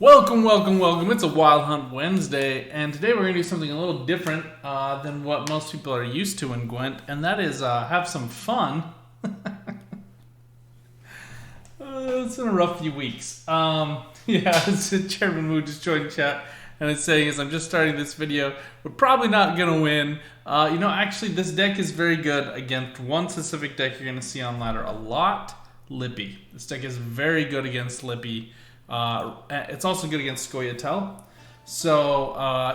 Welcome, welcome, welcome. It's a Wild Hunt Wednesday, and today we're going to do something a little different than what most people are used to in Gwent, and that is have some fun. It's been a rough few weeks. It's Chairman Moo just joined chat, and it's saying as I'm just starting this video, we're probably not going to win. Actually, this deck is very good against one specific deck you're going to see on ladder a lot, Lippy. This deck is very good against Lippy. It's also good against Scoia'tael. So,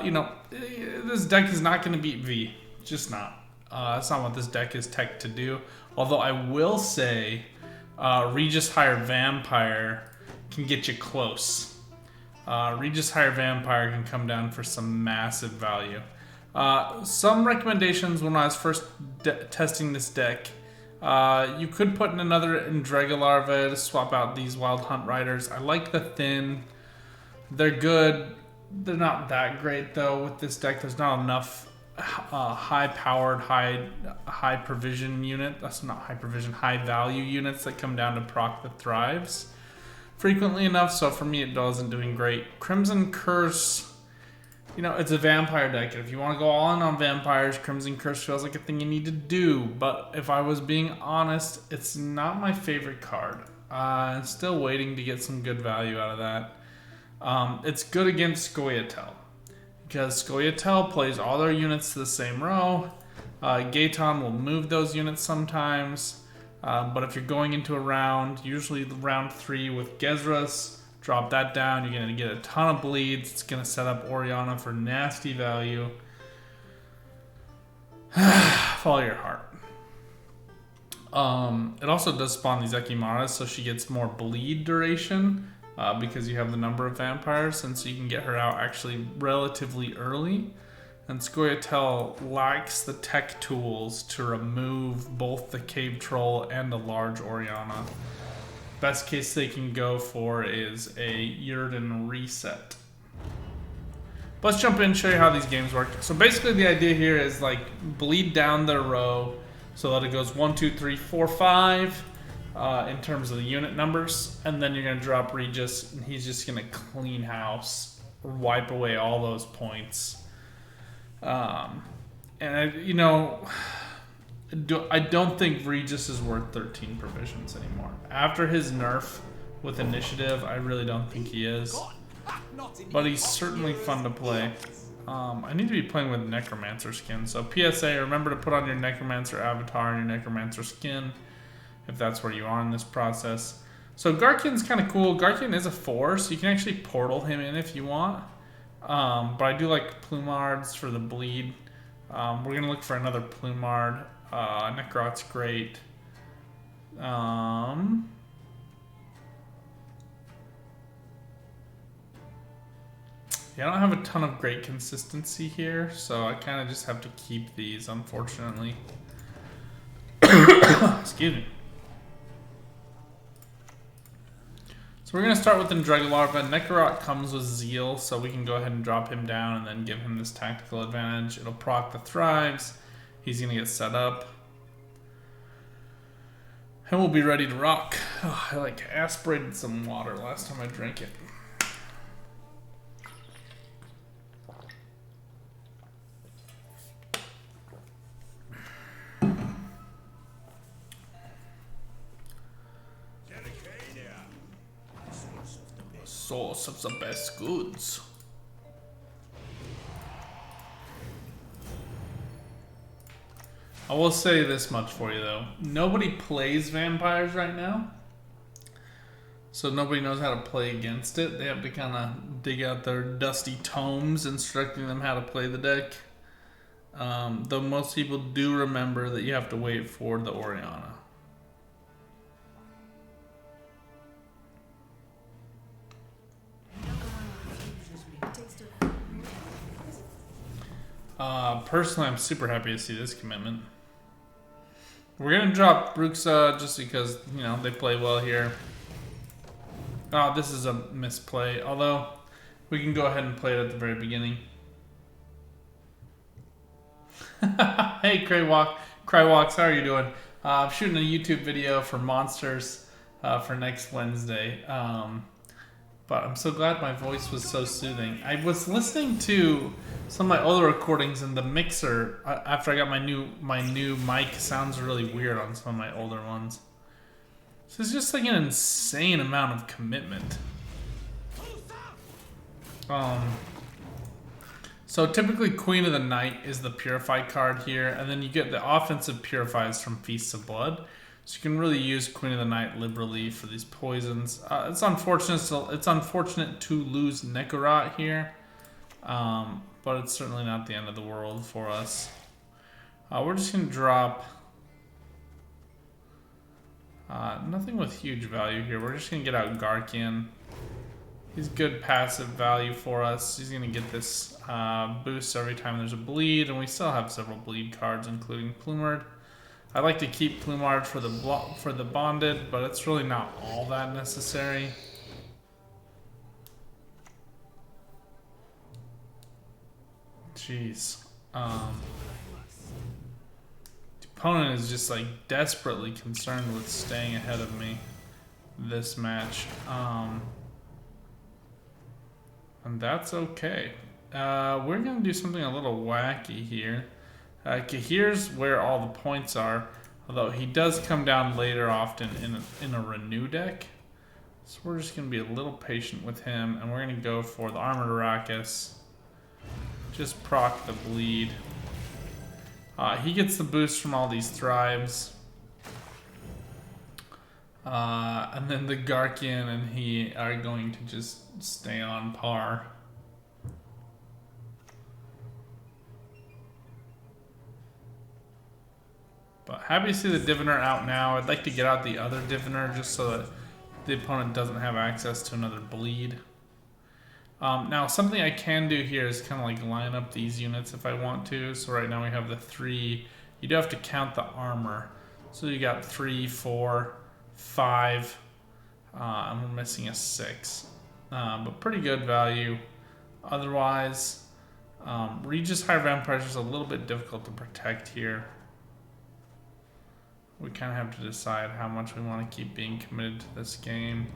this deck is not going to beat V. Just not. That's not what this deck is tech to do. Although I will say, Regis Higher Vampire can get you close. Regis Higher Vampire can come down for some massive value. Some recommendations when I was first testing this deck. You could put in another Indrega Larva to swap out these Wild Hunt Riders. I like the Thin. They're good. They're not that great though with this deck. There's not enough high-powered, high provision unit. That's not high provision, high value units that come down to proc the Thrives frequently enough. So for me, it wasn't doing great. Crimson Curse. It's a vampire deck, and if you want to go all in on vampires, Crimson Curse feels like a thing you need to do. But if I was being honest, it's not my favorite card. I'm still waiting to get some good value out of that. It's good against Scoia'tael, because Scoia'tael plays all their units to the same row. Gaetan will move those units sometimes, but if you're going into a round, usually round 3 with Gezras, drop that down, you're going to get a ton of bleeds. It's going to set up Orianna for nasty value. Follow your heart. It also does spawn these Ekimaras, so she gets more bleed duration because you have the number of vampires, and so you can get her out actually relatively early. And Scoia'tael lacks the tech tools to remove both the Cave Troll and a large Orianna. Best case they can go for is a Yrden reset. Let's jump in and show you how these games work. So basically the idea here is like bleed down their row so that it goes 1, 2, 3, 4, 5 in terms of the unit numbers. And then you're going to drop Regis and he's just going to clean house or wipe away all those points. I don't think Regis is worth 13 provisions anymore. After his nerf with initiative, I really don't think he is. But he's certainly fun to play. I need to be playing with Necromancer skin. So PSA, remember to put on your Necromancer avatar and your Necromancer skin, if that's where you are in this process. So Garkian's kind of cool. Garkian is a 4, so you can actually portal him in if you want. But I do like Plumards for the bleed. We're going to look for another Plumard. Necrot's great. Yeah, I don't have a ton of great consistency here, so I kind of just have to keep these, unfortunately. Excuse me. So we're going to start with Indrega Larva. Necrot comes with Zeal, so we can go ahead and drop him down and then give him this tactical advantage. It'll proc the Thrives. He's going to get set up. And we'll be ready to rock. Oh, I aspirated some water last time I drank it. Source of the best goods. I will say this much for you though. Nobody plays vampires right now. So nobody knows how to play against it. They have to kind of dig out their dusty tomes instructing them how to play the deck. Though most people do remember that you have to wait for the Orianna. Personally, I'm super happy to see this commitment. We're going to drop Bruxa just because, they play well here. Oh, this is a misplay. Although, we can go ahead and play it at the very beginning. Hey, Crywalks, how are you doing? I'm shooting a YouTube video for Monsters for next Wednesday. But I'm so glad my voice was so soothing. I was listening to some of my older recordings, and the mixer after I got my new mic sounds really weird on some of my older ones. So it's just like an insane amount of commitment. So typically Queen of the Night is the Purify card here, and then you get the offensive Purifies from Feasts of Blood. So you can really use Queen of the Night liberally for these poisons. It's unfortunate to lose Nekorot here, but it's certainly not the end of the world for us. We're just going to drop nothing with huge value here. We're just going to get out Garkian. He's good passive value for us. He's going to get this boost every time there's a bleed, and we still have several bleed cards, including Plumard. I like to keep Plumard for the bonded, but it's really not all that necessary. Jeez. The opponent is just like desperately concerned with staying ahead of me this match. And that's okay. We're gonna do something a little wacky here. Cahir's where all the points are, although he does come down later often in a renew deck. So we're just going to be a little patient with him, and we're going to go for the Armored Arrakis. Just proc the bleed. He gets the boost from all these Thrives. And then the Garkian and he are going to just stay on par. But happy to see the Diviner out now. I'd like to get out the other Diviner just so that the opponent doesn't have access to another bleed. Now something I can do here is kind of like line up these units if I want to. So right now we have the 3. You do have to count the armor. So you got 3, 4, 5, and we're missing a 6. But pretty good value. Otherwise, Regis High Vampires is a little bit difficult to protect here. We kind of have to decide how much we want to keep being committed to this game.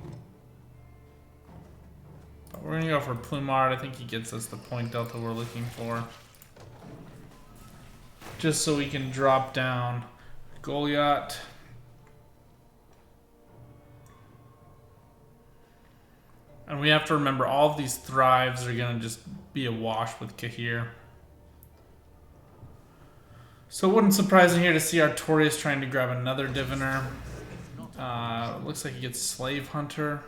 But we're going to go for Plumard. I think he gets us the point delta we're looking for. Just so we can drop down Goliath. And we have to remember all of these Thrives are going to just be a wash with Cahir. So it wouldn't surprise me here to see Artorias trying to grab another Diviner. Looks like he gets Slave Hunter.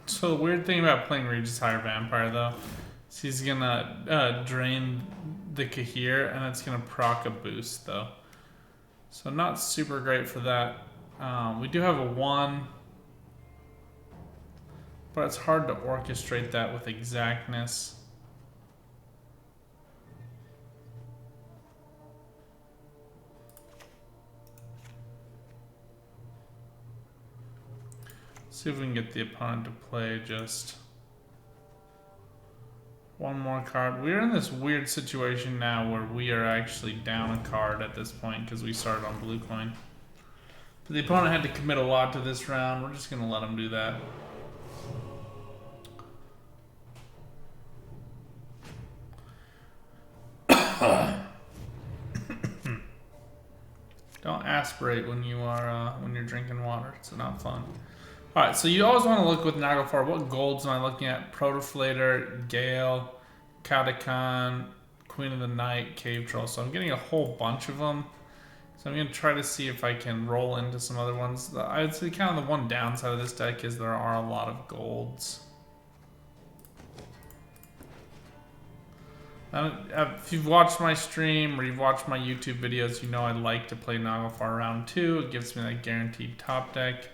So the weird thing about playing Regis Higher Vampire though is he's gonna drain the Cahir and it's gonna proc a boost though. So not super great for that. We do have a 1, but it's hard to orchestrate that with exactness. See if we can get the opponent to play just one more card. We're in this weird situation now where we are actually down a card at this point because we started on blue coin. But the opponent had to commit a lot to this round. We're just going to let him do that. Don't aspirate when you're drinking water. It's not fun. Alright, so you always want to look with Naglfar. What golds am I looking at? Protoflator, Gale, Katakan, Queen of the Night, Cave Troll. So I'm getting a whole bunch of them. So I'm going to try to see if I can roll into some other ones. I would say kind of the one downside of this deck is there are a lot of golds. If you've watched my stream or you've watched my YouTube videos, you know I like to play Naglfar round 2. It gives me that guaranteed top deck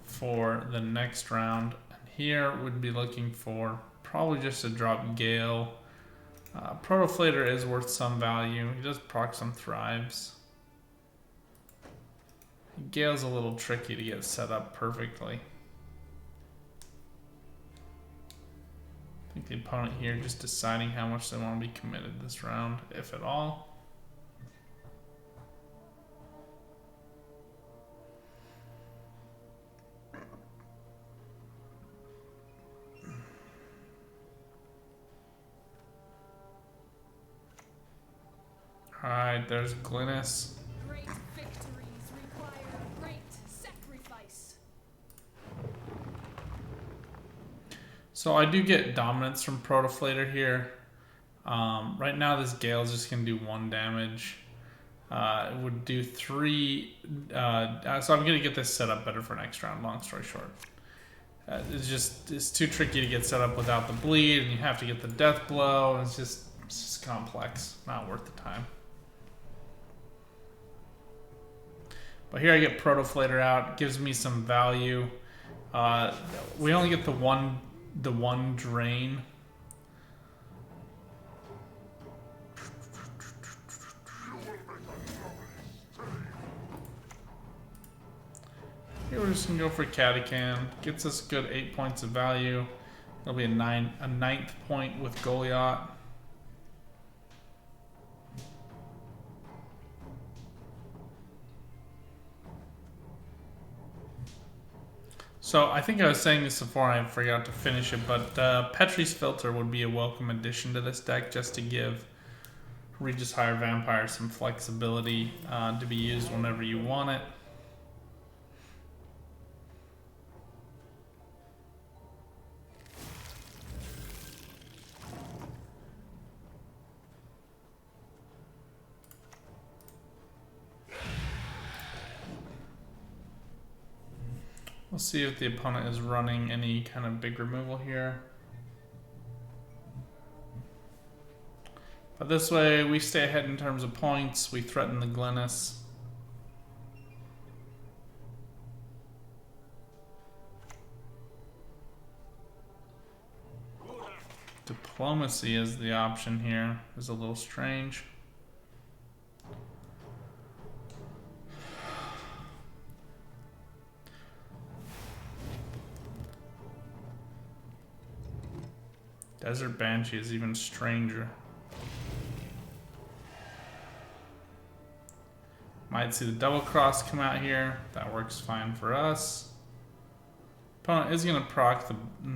for the next round. And here we'd be looking for probably just to drop Gale. Protoflator is worth some value. He does proc some Thrives. Gale's a little tricky to get set up perfectly. think the opponent here just deciding how much they want to be committed this round, if at all. Alright, there's Glynis. Great victories require great sacrifice. So I do get dominance from Protoflator here. Right now this Gale is just going to do 1 damage. It would do 3. So I'm going to get this set up better for next round, long story short. It's too tricky to get set up without the bleed, and you have to get the death blow, and it's just complex. Not worth the time. But here I get Protoflator out, gives me some value. We only get the one drain. Here we're just gonna go for Catachan. Gets us good 8 points of value. It'll be a 9th point with Goliath. So I think I was saying this before and I forgot to finish it, but Petrie's Filter would be a welcome addition to this deck just to give Regis Higher Vampire some flexibility to be used whenever you want it. We'll see if the opponent is running any kind of big removal here. But this way, we stay ahead in terms of points. We threaten the Glynis. Diplomacy is the option here. Is a little strange. Desert Banshee is even stranger. Might see the double cross come out here. That works fine for us. Opponent is going to proc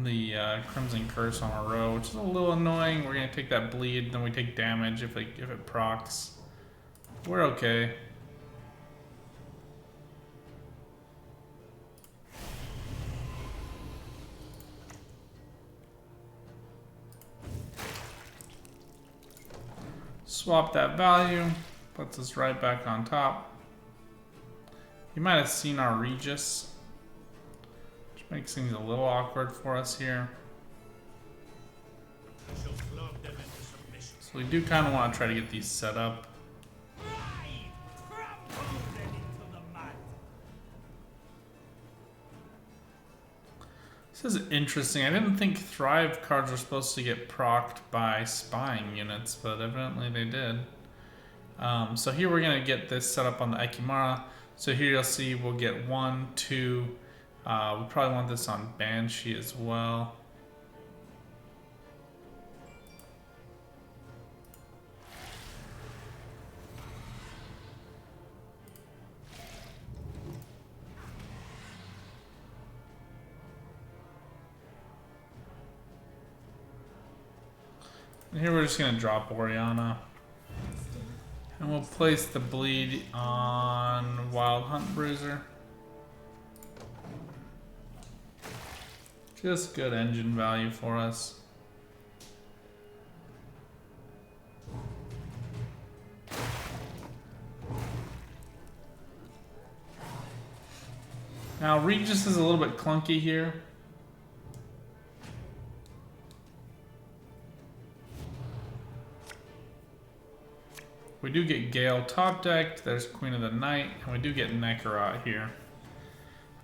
the Crimson Curse on a row, which is a little annoying. We're going to take that bleed, then we take damage if it procs. We're okay. Swap that value, puts us right back on top. You might have seen our Regis, which makes things a little awkward for us here. So we do kind of want to try to get these set up. This is interesting. I didn't think Thrive cards were supposed to get procced by spying units, but evidently they did. So here we're going to get this set up on the Ekimara. So here you'll see we'll get 1, 2. We probably want this on Banshee as well. Here we're just going to drop Oriana. And we'll place the bleed on Wild Hunt Bruiser. Just good engine value for us. Now Regis is a little bit clunky here. We do get Gale top decked, there's Queen of the Night, and we do get Nekarat here.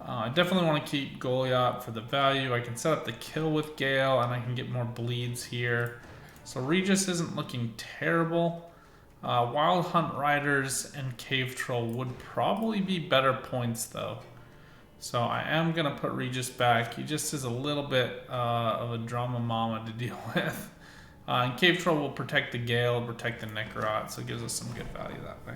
I definitely want to keep Goliath for the value. I can set up the kill with Gale, and I can get more bleeds here. So Regis isn't looking terrible. Wild Hunt Riders and Cave Troll would probably be better points though. So I am going to put Regis back. He just is a little bit of a drama mama to deal with. And Cave Troll will protect the Gale, protect the Necrot, so it gives us some good value that way.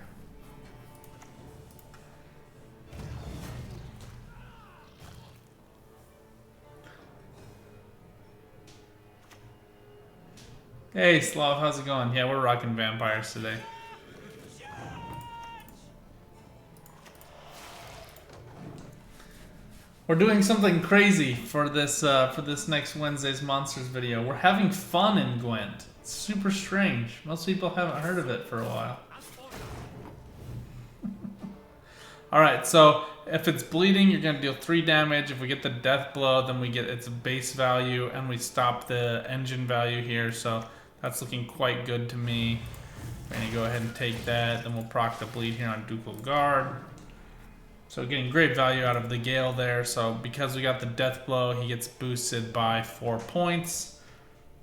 Hey Slav, how's it going? Yeah, we're rocking vampires today. We're doing something crazy for this next Wednesday's Monsters video. We're having fun in Gwent. It's super strange. Most people haven't heard of it for a while. Alright, so if it's bleeding, you're going to deal 3 damage. If we get the death blow, then we get its base value, and we stop the engine value here, so that's looking quite good to me. We're going to go ahead and take that, then we'll proc the bleed here on Ducal Guard. So getting great value out of the Gale there. So because we got the death blow, he gets boosted by 4 points.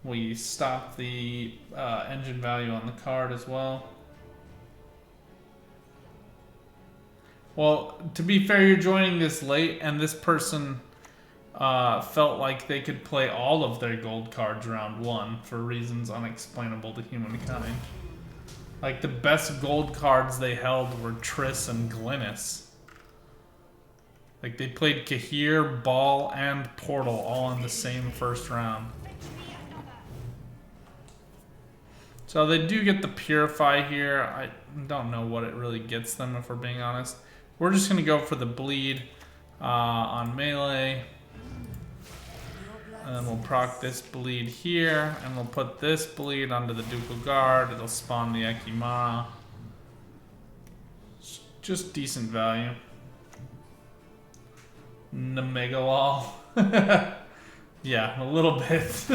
We stop the engine value on the card as well. Well, to be fair, you're joining this late, and this person felt like they could play all of their gold cards round 1 for reasons unexplainable to humankind. Like, the best gold cards they held were Triss and Glynis. Like, they played Kahir, Ball, and Portal all in the same first round. So they do get the Purify here. I don't know what it really gets them, if we're being honest. We're just going to go for the bleed on melee. And then we'll proc this bleed here. And we'll put this bleed onto the Ducal Guard. It'll spawn the Ekimara. Just decent value. Namegalol. Yeah, a little bit.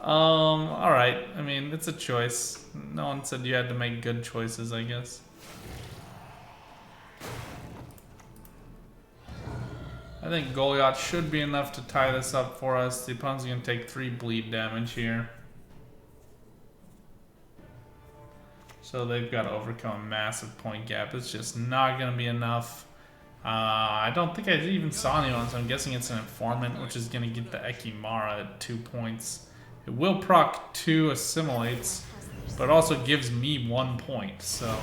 Alright. I mean, it's a choice. No one said you had to make good choices, I guess. I think Goliath should be enough to tie this up for us. The opponent's going to take 3 bleed damage here. So they've got to overcome a massive point gap. It's just not going to be enough. I don't think I even saw anyone, so I'm guessing it's an Informant, which is going to get the Ekimara at 2 points. It will proc 2 assimilates, but also gives me 1 point, so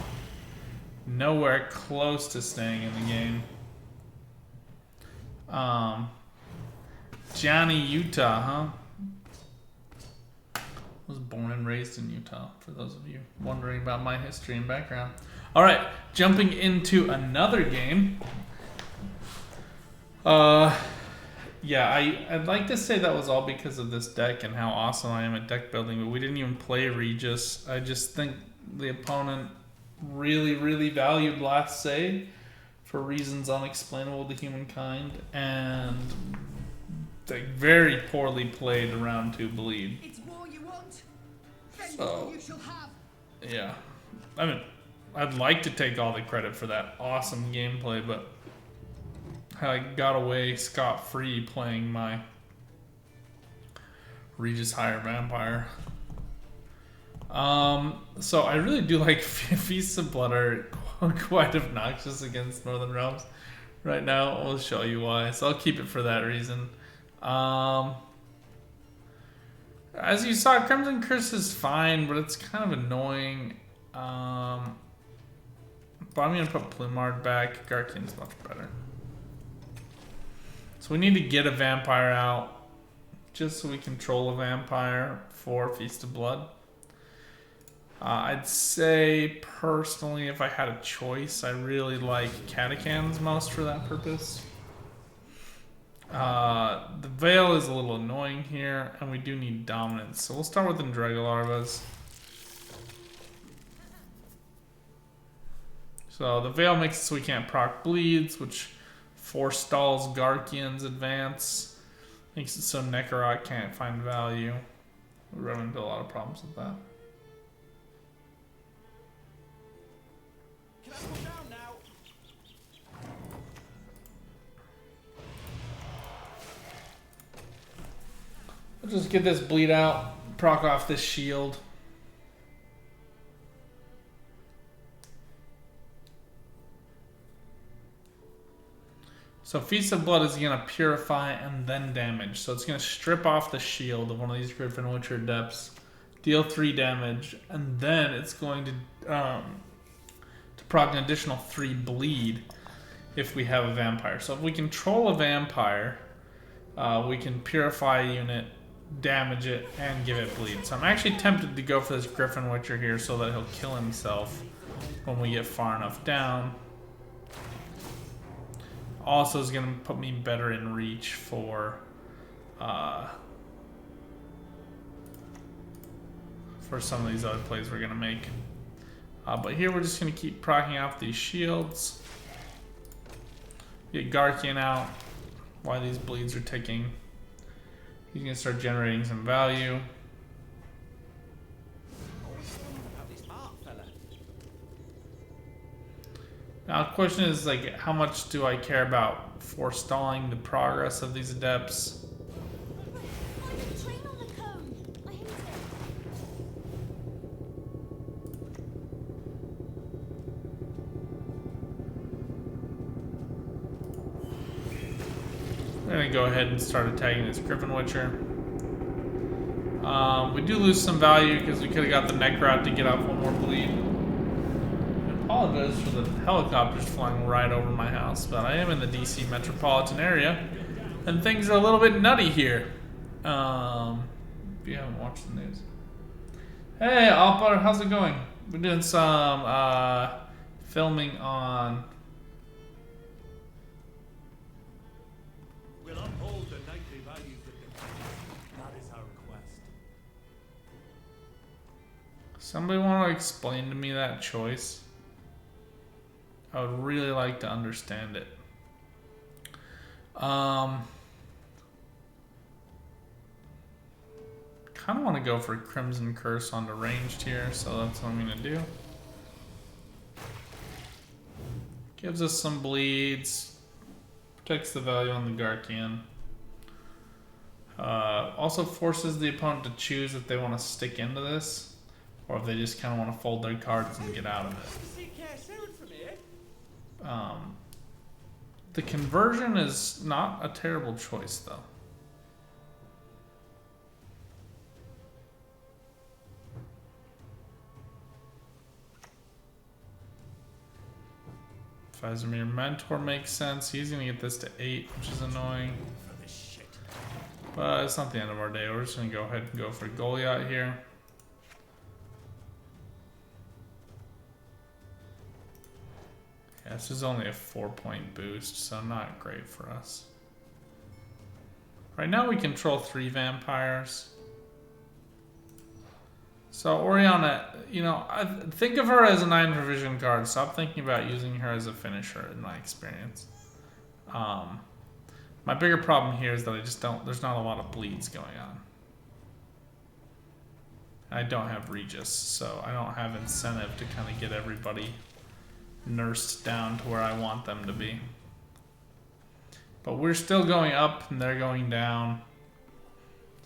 nowhere close to staying in the game. Johnny, Utah, huh? I was born and raised in Utah, for those of you wondering about my history and background. Alright, jumping into another game. Yeah, I'd like to say that was all because of this deck and how awesome I am at deck building, but we didn't even play Regis. I just think the opponent really, really valued Last Say for reasons unexplainable to humankind, and they very poorly played round 2 bleed. It's war you want. So, you shall have. Yeah. I mean, I'd like to take all the credit for that awesome gameplay, but I got away scot-free playing my Regis Higher Vampire. So I really do like Feasts of Blood are quite obnoxious against Northern Realms right now. I'll show you why. So I'll keep it for that reason. As you saw, Crimson Curse is fine, but it's kind of annoying. But I'm going to put Plumard back. Garkin's much better. So we need to get a vampire out just so we control a vampire for Feast of Blood. I'd say, personally, if I had a choice, I really like Catechans most for that purpose. The Veil is a little annoying here, and we do need Dominance. So we'll start with Andregalarvas. So the Veil makes it so we can't proc bleeds, which forestalls Garkian's advance. Makes it so Nekarot can't find value. We run into a lot of problems with that. Can I come down now? We'll just get this bleed out, proc off this shield. So Feast of Blood is going to purify and then damage. So it's going to strip off the shield of one of these Griffin Witcher Adepts, deal 3 damage, and then it's going to proc an additional 3 bleed if we have a vampire. So if we control a vampire, we can purify a unit, damage it, and give it bleed. So I'm actually tempted to go for this Griffin Witcher here so that he'll kill himself when we get far enough down. Also is going to put me better in reach for some of these other plays we're going to make. But here we're just going to keep proccing off these shields. Get Garkian out while these bleeds are ticking. He's going to start generating some value. Now the question is, like, how much do I care about forestalling the progress of these adepts? Train on the cone. I hate it. We're gonna go ahead and start attacking this Griffin Witcher. We do lose some value because we could have got the Necro out to get off one more bleed. I apologize for the helicopters flying right over my house, but I am in the DC metropolitan area, and things are a little bit nutty here. If you haven't watched the news. Hey, Alpar, how's it going? We're doing some filming on. We'll uphold the knightly values of the king. That is our request. Somebody want to explain to me that choice? I would really like to understand it. Kind of want to go for Crimson Curse on the ranged here, so that's what I'm going to do. Gives us some bleeds. Protects the value on the Garkian. Also forces the opponent to choose if they want to stick into this, or if they just kind of want to fold their cards and get out of it. The conversion is not a terrible choice, though. Fazimir Mentor makes sense. He's going to get this to 8, which is annoying. But it's not the end of our day. We're just going to go ahead and go for Goliath here. Yeah, this is only a 4-point boost, so not great for us. Right now we control 3 vampires. So Oriana, you know, think of her as a 9 provision card. Stop thinking about using her as a finisher, in my experience. My bigger problem here is that there's not a lot of bleeds going on. I don't have Regis, so I don't have incentive to kind of get everybody nursed down to where I want them to be. But we're still going up and they're going down.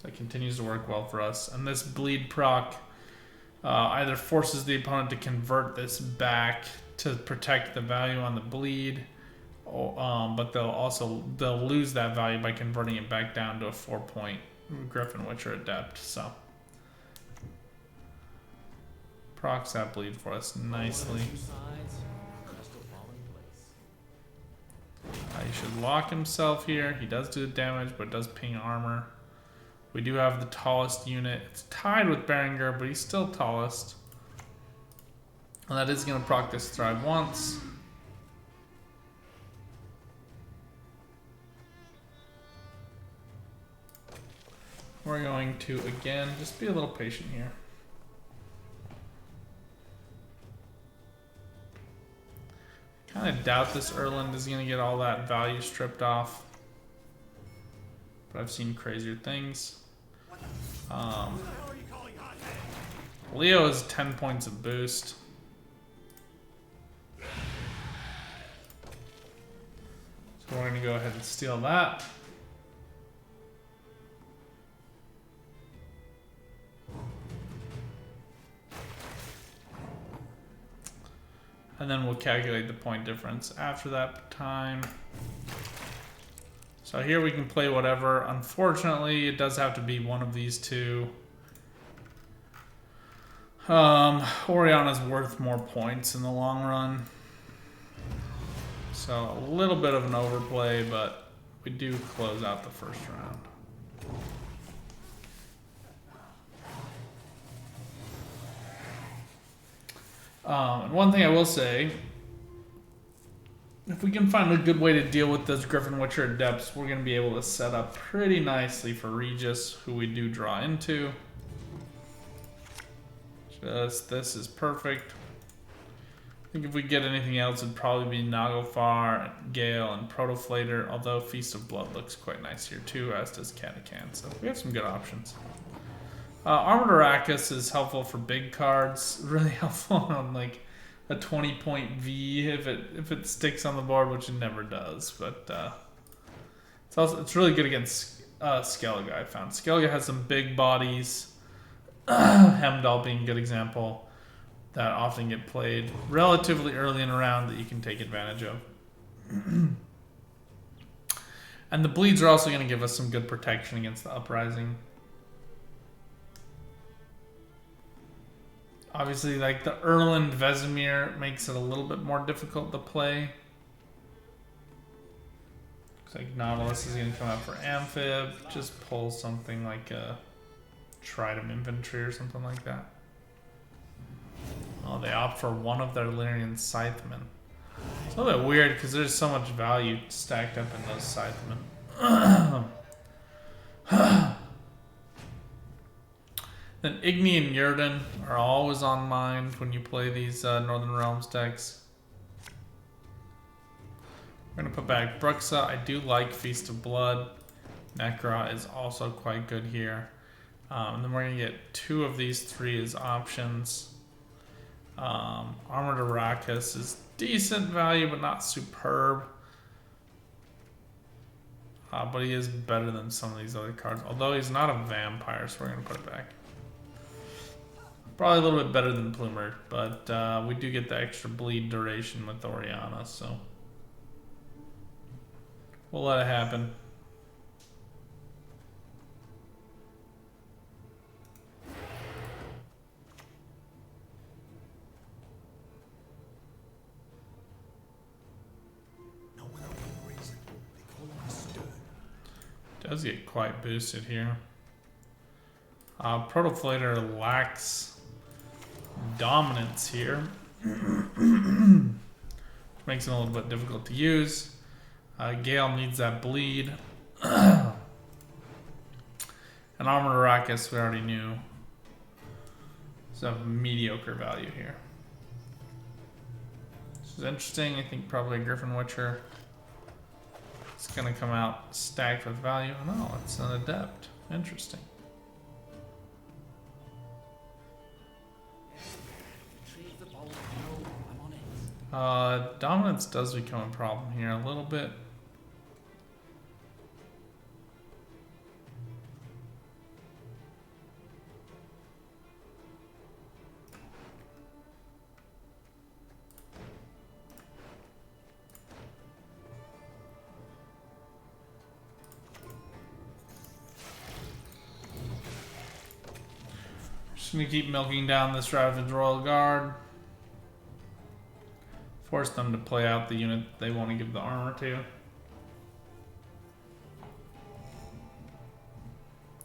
So it continues to work well for us. And this bleed proc either forces the opponent to convert this back to protect the value on the bleed, but they'll lose that value by converting it back down to a 4-point Griffin Witcher Adept. So procs that bleed for us nicely. He should lock himself here. He does do the damage, but does ping armor. We do have the tallest unit. It's tied with Berengar, but he's still tallest. And that is going to proc this Thrive once. We're going to, again, just be a little patient here. Kind of doubt this Erland is going to get all that value stripped off. But I've seen crazier things. Leo is 10 points of boost. So we're going to go ahead and steal that. And then we'll calculate the point difference after that time. So here we can play whatever. Unfortunately, it does have to be one of these two. Oriana's worth more points in the long run. So a little bit of an overplay, but we do close out the first round. And one thing I will say, if we can find a good way to deal with this Griffin Witcher at depths, we're going to be able to set up pretty nicely for Regis, who we do draw into. This is perfect. I think if we get anything else, it'd probably be Naglfar, Gale, and Protoflater, although Feast of Blood looks quite nice here too, as does Catacan, so we have some good options. Armored Arrakis is helpful for big cards, really helpful on like a 20-point V if it sticks on the board, which it never does, but it's really good against Skellige, I found. Skellige has some big bodies, Hemdall being a good example, that often get played relatively early in a round that you can take advantage of. And the bleeds are also going to give us some good protection against the Uprising. Obviously, like the Erland Vesemir makes it a little bit more difficult to play. Looks like Nautilus is going to come out for Amphib. Just pull something like a Trident Infantry or something like that. Oh, they opt for one of their Lyrian Scythemen. It's a little bit weird because there's so much value stacked up in those Scythemen. Then Igni and Yurden are always on mind when you play these Northern Realms decks. We're going to put back Bruxa. I do like Feast of Blood. Necra is also quite good here. And then we're going to get two of these three as options. Armored Arrakis is decent value, but not superb. But he is better than some of these other cards. Although he's not a vampire, so we're going to put it back. Probably a little bit better than Plumer, but we do get the extra bleed duration with Oriana, so we'll let it happen. Does get quite boosted here. Protoflater lacks dominance here, which makes it a little bit difficult to use. Gale needs that bleed. And Armored Arrakis, we already knew. So mediocre value here. This is interesting. I think probably a Griffin Witcher. It's going to come out stacked with value. No, it's an Adept. Interesting. Dominance does become a problem here a little bit. Just gonna keep milking down this Ravage Royal Guard. Force them to play out the unit they want to give the armor to.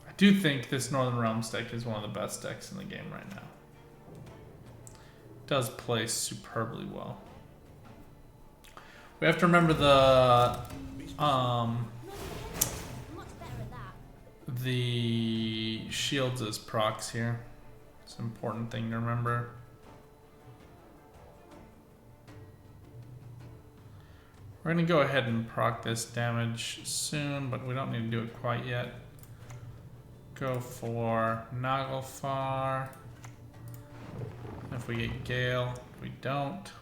I do think this Northern Realms deck is one of the best decks in the game right now. It does play superbly well. We have to remember the shields as procs here. It's an important thing to remember. We're going to go ahead and proc this damage soon, but we don't need to do it quite yet. Go for Naglfar. If we get Gale, if we don't,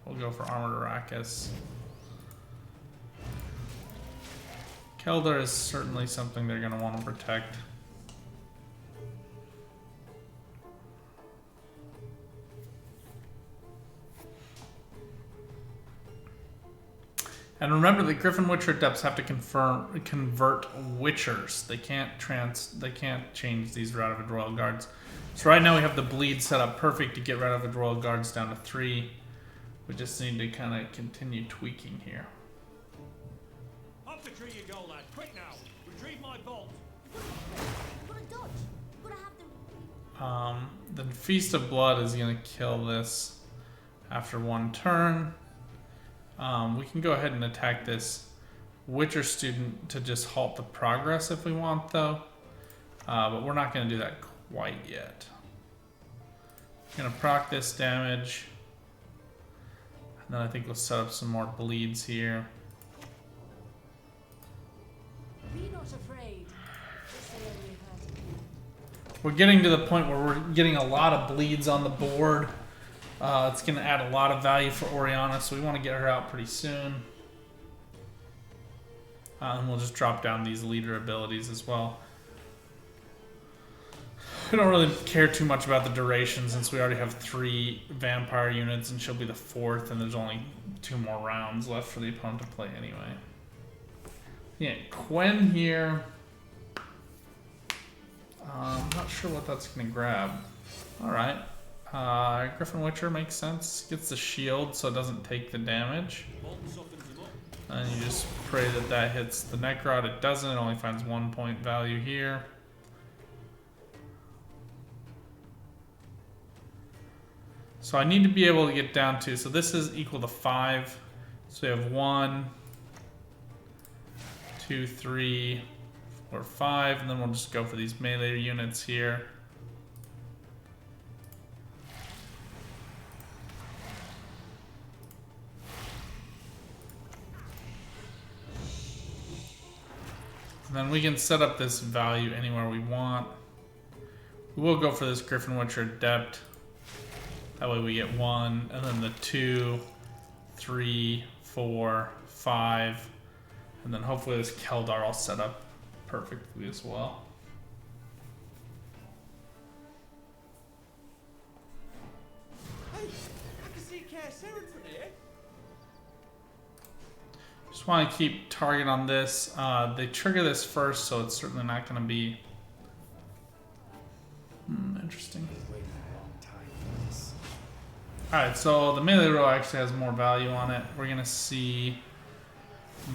we'll go for Armored Arrakis. Keldar is certainly something they're going to want to protect. And remember that Griffin Witcher Adepts have to convert Witchers. They can't change these Radovid Royal Guards. So right now we have the bleed set up perfect to get Radovid Royal Guards down to 3. We just need to kind of continue tweaking here. Up the tree you go, lad. Quick now. Retrieve my bolt. Gotta dodge. Gotta have the. Then Feast of Blood is going to kill this after 1 turn. We can go ahead and attack this Witcher student to just halt the progress if we want, though. But we're not going to do that quite yet. I'm going to proc this damage. And then I think we'll set up some more bleeds here. Be not afraid. We're getting to the point where we're getting a lot of bleeds on the board. It's going to add a lot of value for Oriana, so we want to get her out pretty soon. And we'll just drop down these leader abilities as well. We don't really care too much about the duration since we already have 3 vampire units and she'll be the 4th and there's only 2 more rounds left for the opponent to play anyway. Yeah, Gwen here. I'm not sure what that's going to grab. Alright. Griffin Witcher makes sense. Gets the shield so it doesn't take the damage. And you just pray that that hits the Necrot. It doesn't. It only finds 1 point value here. So I need to be able to get down to, so this is equal to 5. So we have 1, 2, 3, 4, 5, and then we'll just go for these melee units here. And then we can set up this value anywhere we want. We will go for this Griffin Witcher Adept. That way we get 1, and then the 2, 3, 4, 5, and then hopefully this Keldar will set up perfectly as well. Hey, I can see Sarah from here. Just want to keep target on this. They trigger this first, so it's certainly not going to be interesting. Alright, so the melee row actually has more value on it. We're going to see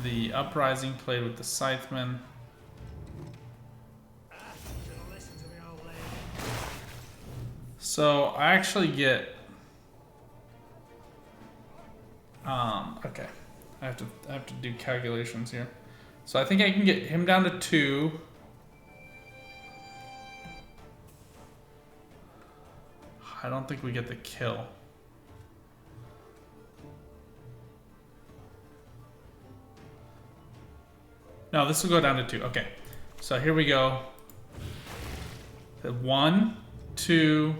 the Uprising played with the Scytheman. So I actually get... okay. I have to do calculations here. So I think I can get him down to 2. I don't think we get the kill. No, this will go down to 2. Okay. So here we go. 1, 2.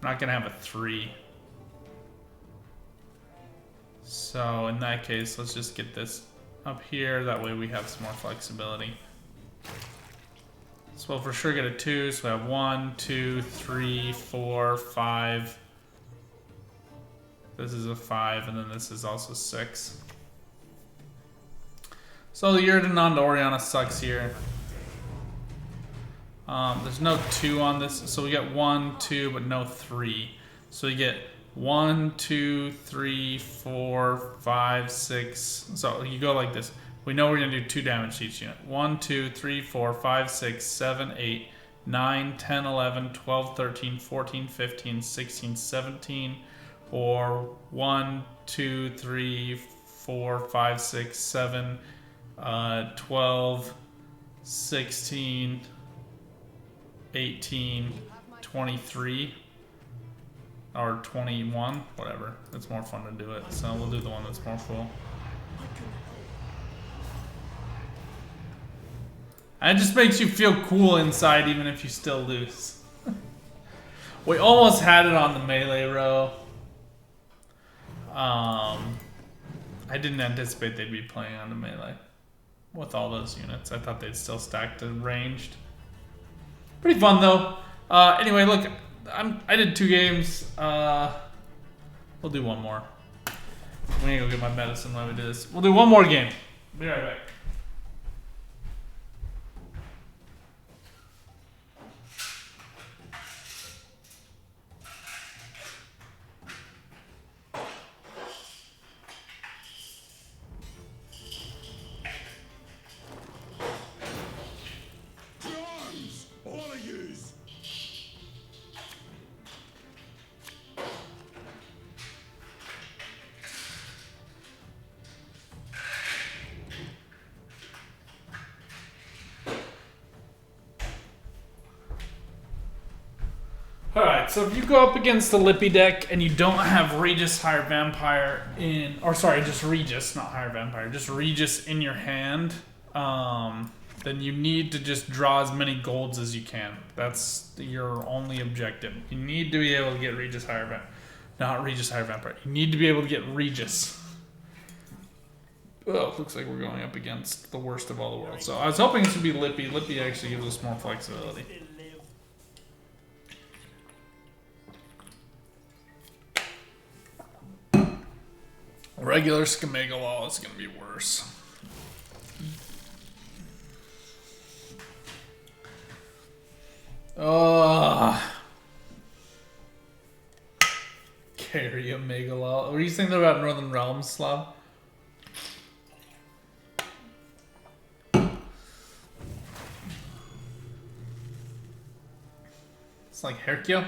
I'm not gonna have a 3. So in that case, let's just get this up here. That way we have some more flexibility. So we'll for sure get a 2. So we have 1, 2, 3, 4, 5. This is a 5, and then this is also 6. So the Yrdenon to Oriana sucks here. There's no 2 on this, so we get 1, 2, but no 3. So we get 1, 2, 3, 4, 5, 6. So you go like this. We know we're gonna do 2 damage to each unit. 1, 2, 3, 4, 5, 6, 7, 8, 9, 10, 11, 12, 13, 14, 15, 16, 17. Or 1, 2, 3, 4, 5, 6, 7, 12, 16, 18, 23, or 21, whatever. It's more fun to do it, so we'll do the one that's more cool. And it just makes you feel cool inside even if you still lose. We almost had it on the melee row. I didn't anticipate they'd be playing on the melee with all those units. I thought they'd still stack to ranged. Pretty fun though. Anyway, look, I did 2 games. We'll do one more. We need to go get my medicine while we do this. We'll do one more game. Be right back. Drums! All of yous! Alright, so if you go up against the Lippy deck and you don't have Regis Higher Vampire in, or sorry, just Regis, not Higher Vampire, just Regis in your hand, then you need to just draw as many golds as you can. That's your only objective. You need to be able to get Regis Higher Vampire. Not Regis Higher Vampire. You need to be able to get Regis. Oh, looks like we're going up against the worst of all the world. So I was hoping this would be Lippy. Lippy actually gives us more flexibility. Regular Skemegalo is going to be worse. Carry a Megalol. What are you thinking about Northern Realms, Slav? It's like Hercule.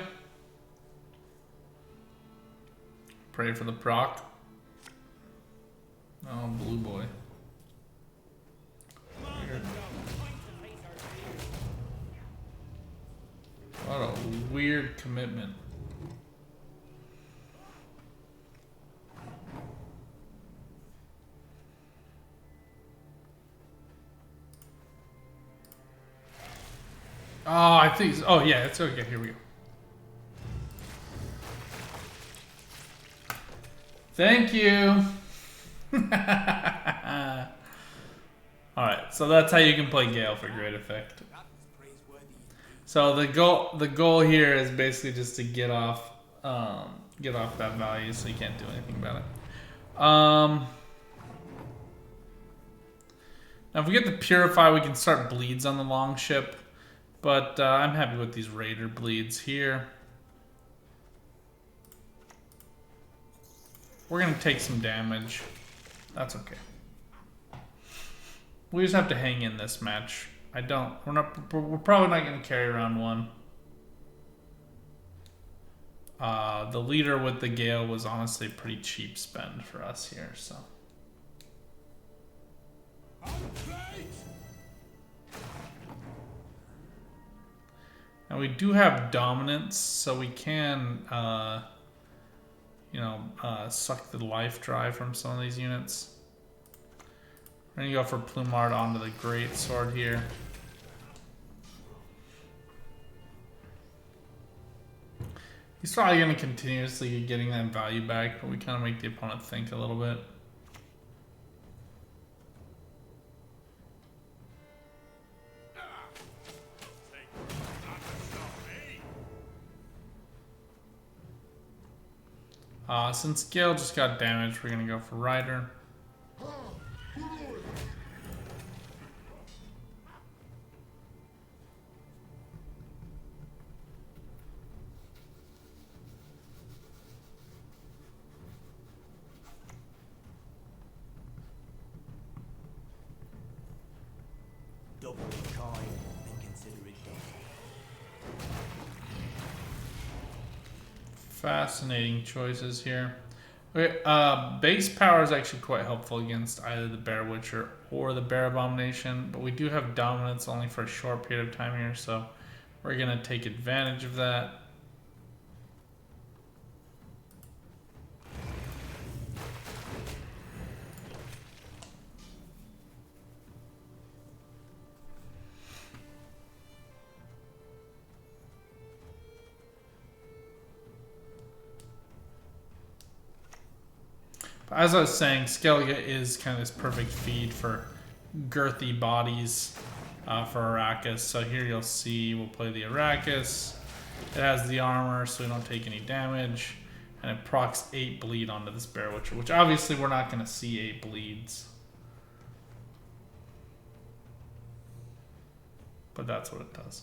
Pray for the proc. Oh, blue boy. Weird. What a weird commitment. Oh, I think. Oh, yeah, it's okay. Here we go. Thank you. Alright, so that's how you can play Gale for great effect. So the goal here is basically just to get off that value, so you can't do anything about it. Now if we get the Purify, we can start bleeds on the long ship, but I'm happy with these Raider bleeds here. We're gonna take some damage. That's okay. We just have to hang in this match. We're probably not gonna carry round one. The leader with the Gale was honestly a pretty cheap spend for us here, so. Now we do have dominance, so we can suck the life drive from some of these units. We're gonna go for Plumard onto the Great Sword here. He's probably gonna continuously be getting that value back, but we kind of make the opponent think a little bit. Since Gale just got damaged, we're gonna go for Rider. Double in kind and consider it done. Fascinating choices here. Okay, base power is actually quite helpful against either the Bear Witcher or the Bear Abomination, but we do have dominance only for a short period of time here, so we're gonna take advantage of that. As I was saying, Skellige is kind of this perfect feed for girthy bodies for Arrakis. So here you'll see we'll play the Arrakis. It has the armor, so we don't take any damage. and it procs 8 bleed onto this Bear Witcher, which obviously we're not going to see 8 bleeds. But that's what it does.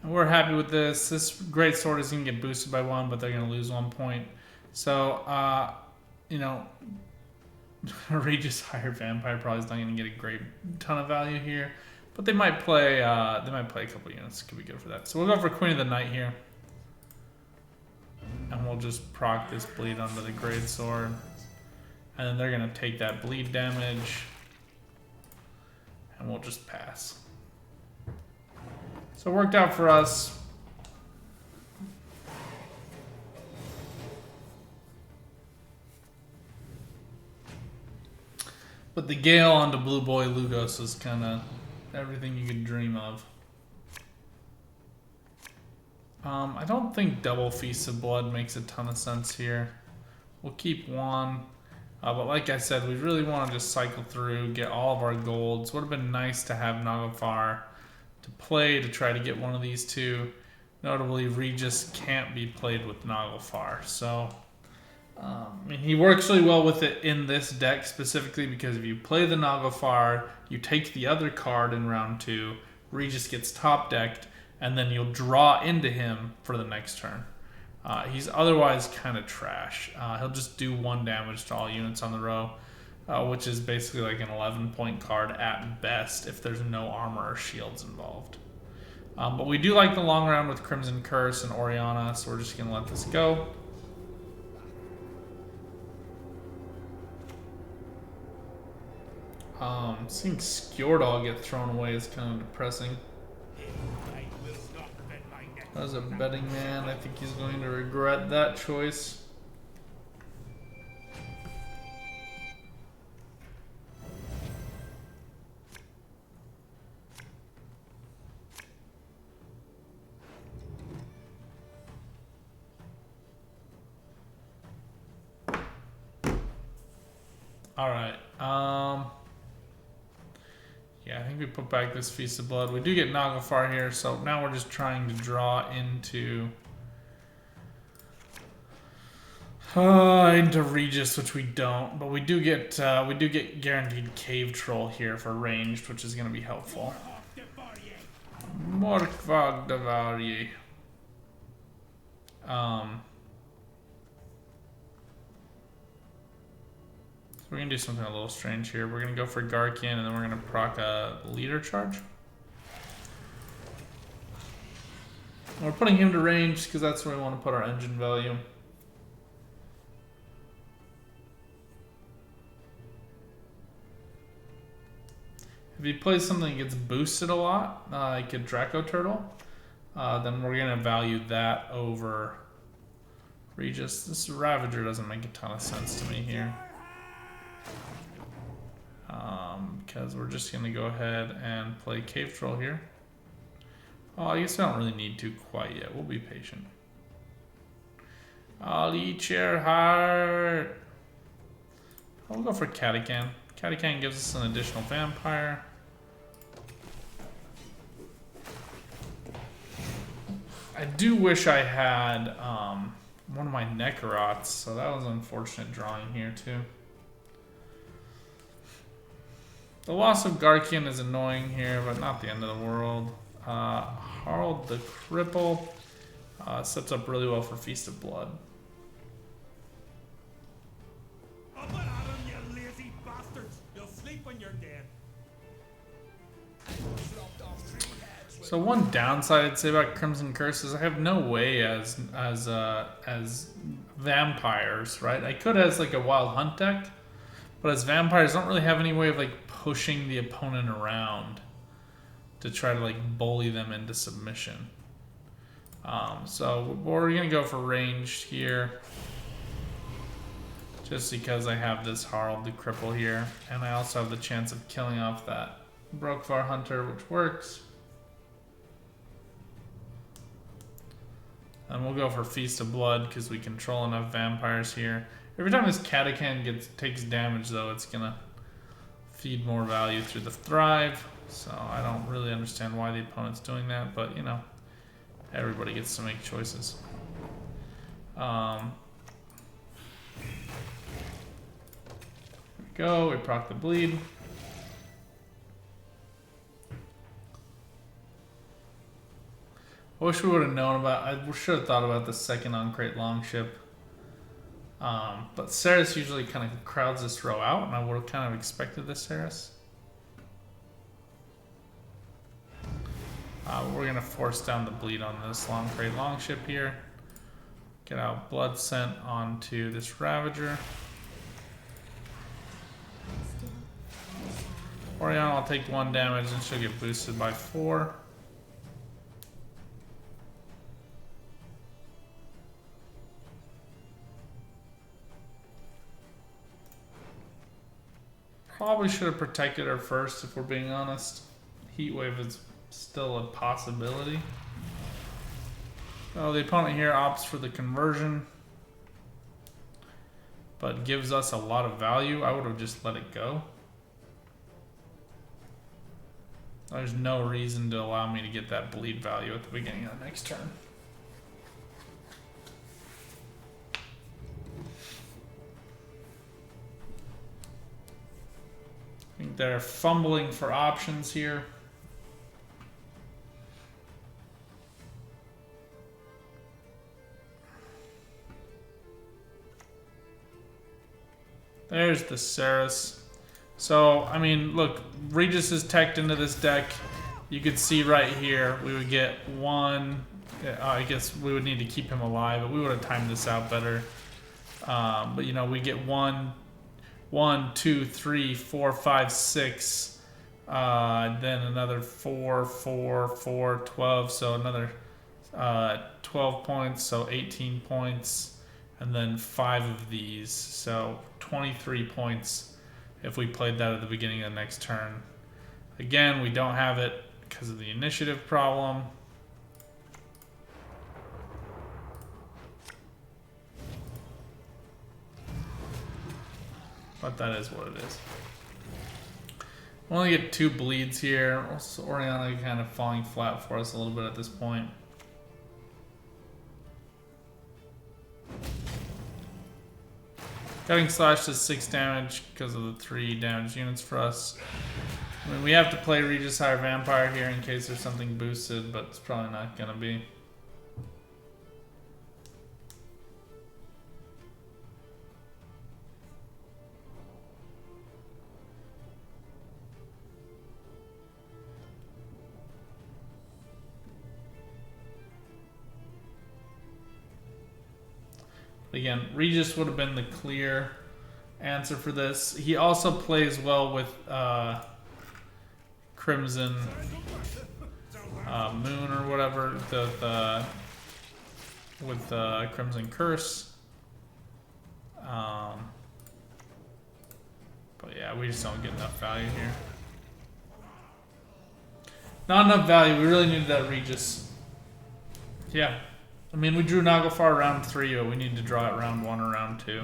And we're happy with this. This great sword is going to get boosted by 1, but they're going to lose 1 point. So, you know, Regis Higher Vampire probably is not going to get a great ton of value here, but they might play a couple units. Could be good for that. So we'll go for Queen of the Night here, and we'll just proc this bleed onto the Great Sword, and then they're going to take that bleed damage, and we'll just pass. So it worked out for us. But the Gale onto Blue Boy Lugos is kind of everything you could dream of. I don't think double Feast of Blood makes a ton of sense here. We'll keep 1. But like I said, we really want to just cycle through, get all of our golds. Would have been nice to have Naglfar to play to try to get one of these two. Notably, Regis can't be played with Naglfar. So, I mean, he works really well with it in this deck specifically because if you play the Naglfar, you take the other card in round 2, Regis gets top decked, and then you'll draw into him for the next turn. He's otherwise kind of trash. He'll just do 1 damage to all units on the row, which is basically like an 11-point card at best if there's no armor or shields involved. But we do like the long round with Crimson Curse and Oriana, so we're just going to let this go. Seeing Skjordal get thrown away is kind of depressing. As a betting man, I think he's going to regret that choice. All right. Yeah, I think we put back this Feast of Blood. We do get Naglfar here, so now we're just trying to draw into Regis, which we don't, but we do get guaranteed Cave Troll here for ranged, which is going to be helpful. Morkvag Devarye. We're going to do something a little strange here. We're going to go for Garkian, and then we're going to proc a leader charge. And we're putting him to range because that's where we want to put our engine value. If he plays something that gets boosted a lot, like a Draco Turtle, then we're going to value that over Regis. This Ravager doesn't make a ton of sense to me here. Because we're just going to go ahead and play Cave Troll here. Oh, I guess I don't really need to quite yet. We'll be patient. I'll eat your heart. I'll go for Catachan. Catachan gives us an additional vampire. I do wish I had one of my Necrots, so that was an unfortunate drawing here too. The loss of Garkian is annoying here, but not the end of the world. Harald the Cripple sets up really well for Feast of Blood. Up and at 'em, you lazy bastards! You'll sleep when you're dead. So one downside I'd say about Crimson Curse is I have no way as vampires, right? I could as like a Wild Hunt deck, but as vampires I don't really have any way of like pushing the opponent around to try to like bully them into submission. So we're gonna go for ranged here, just because I have this Harald the Cripple here, and I also have the chance of killing off that Brokvar Hunter, which works. And we'll go for Feast of Blood because we control enough vampires here. Every time this Catachan takes damage, though, it's gonna feed more value through the Thrive. So I don't really understand why the opponent's doing that, but you know, everybody gets to make choices. There we go, we proc the bleed. I wish we would have known about, I should have thought about the second on-crate longship. But Ceres usually kind of crowds this row out, and I would have kind of expected this Ceres. We're going to force down the bleed on this long-crate longship here. Get out Blood Scent onto this Ravager. Oriana will take 1 damage and she'll get boosted by 4. Probably should have protected her first, if we're being honest. Heatwave is still a possibility. So the opponent here opts for the conversion, but gives us a lot of value. I would have just let it go. There's no reason to allow me to get that bleed value at the beginning of the next turn. I think they're fumbling for options here. There's the Ceres. So, I mean, look, Regis is teched into this deck. You could see right here, we would get 1. I guess we would need to keep him alive, but we would have timed this out better. But, you know, we get 1, 2, 3, 4, 5, 6. Then another 4, 4, 4, 12. So another 12 points, so 18 points. And then 5 of these, so 23 points if we played that at the beginning of the next turn. Again, we don't have it because of the initiative problem. But that is what it is. We only get 2 bleeds here. Also, Oriana kind of falling flat for us a little bit at this point. Cutting Slash does 6 damage because of the 3 damage units for us. I mean, we have to play Regis Higher Vampire here in case there's something boosted, but it's probably not going to be. Again, Regis would have been the clear answer for this. He also plays well with Crimson Moon or whatever, with Crimson Curse. But yeah, we just don't get enough value here. Not enough value. We really needed that Regis. Yeah. I mean, we drew Naglfar round 3, but we need to draw it round 1 or round 2.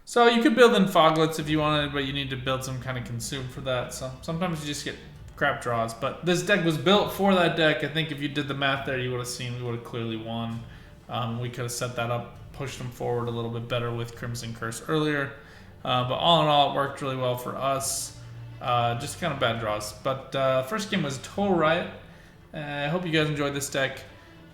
So you could build in Foglets if you wanted, but you need to build some kind of consume for that. So sometimes you just get crap draws. But this deck was built for that deck. I think if you did the math there, you would have seen we would have clearly won. We could have set that up, pushed them forward a little bit better with Crimson Curse earlier. But all in all, it worked really well for us. Just kind of bad draws. But first game was Total Riot. I hope you guys enjoyed this deck.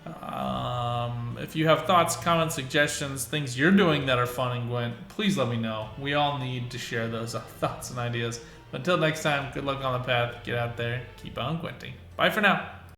If you have thoughts, comments, suggestions, things you're doing that are fun in Gwent, please let me know. We all need to share those thoughts and ideas. But until next time, good luck on the path. Get out there. Keep on Gwenting. Bye for now.